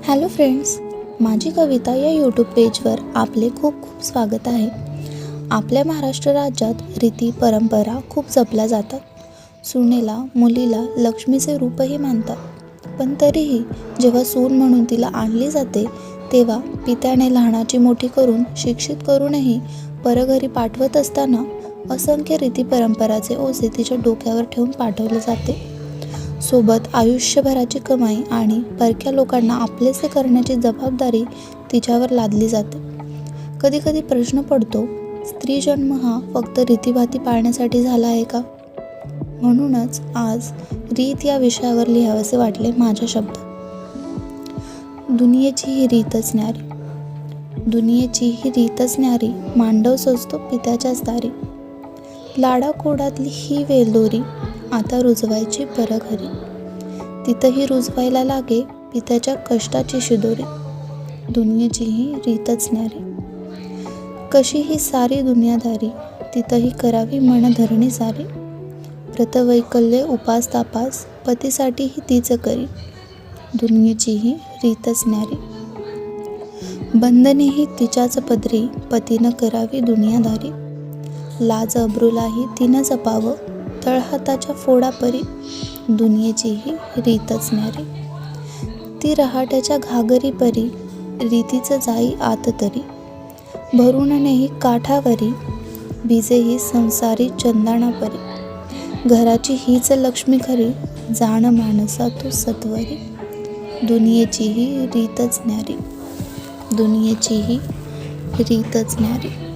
Hello friends, माझी कविता या YouTube पेजवर आपले खूप खूप स्वागत आहे. आपल्या महाराष्ट्र राज्यात रीती परंपरा खूप जपल्या जातात. सुनेला मुलीला लक्ष्मीचे रूपही मानतात. पण तरीही जेव्हा सून म्हणून तिला आणली जाते तेव्हा पित्याने लहानाची मोठी करून शिक्षित करूनही परघरी पाठवत असताना असंख्य रीती परंपराचे ओझे तिच्या डोक्यावर ठेवून पाठवले जाते. सोबत आयुष्यभराची कमाई आणि परक्या लोकांना आपलेसे करण्याची जबाबदारी तिच्यावर लादली जाते. कधी कधी प्रश्न पडतो, स्त्री जन्म हा फक्त रीतीभाती पाळण्यासाठी झाला आहे का? म्हणूनच आज रीत या विषयावर लिहावेसे वाटले माझ्या शब्दात. दुनियेची ही रीतच न्यारी, दुनियेची ही रीतच न्यारी, मांडव सजतो पित्याच्याच दारी. लाडाकोडातली ही वेलदोरी आता रुजवायची परघरी. तिथंही रुजवायला लागे पित्याच्या कष्टाची शिदोरी. दुनियेची ही रीतच न्यारी. कशी ही सारी दुनियादारी, तिथंही करावी मनधरणी सारी. व्रतवैकल्ये उपास तापास, पतीसाठी ही तीच करी. दुनियेची ही रीतच न्यारी. बंधनेही तिच्याच पदरी, पतीनं करावी दुनियादारी. लाज अब्रूलाही तिनं जपावं, तळहाताच्या फोडापरी. दुनियेची ही रीतच न्यारी. ती रहाट्याच्या घागरी परी, रीतीचं जाई आत तरी. भरून नेही काठावरी, भिजेही संसारी चंदाणा परी. घराची हीच लक्ष्मी खरी, जाण माणसा तू सत्वरी. दुनियेची ही रीतच न्यारी, दुनियेची ही रीतच न्यारी.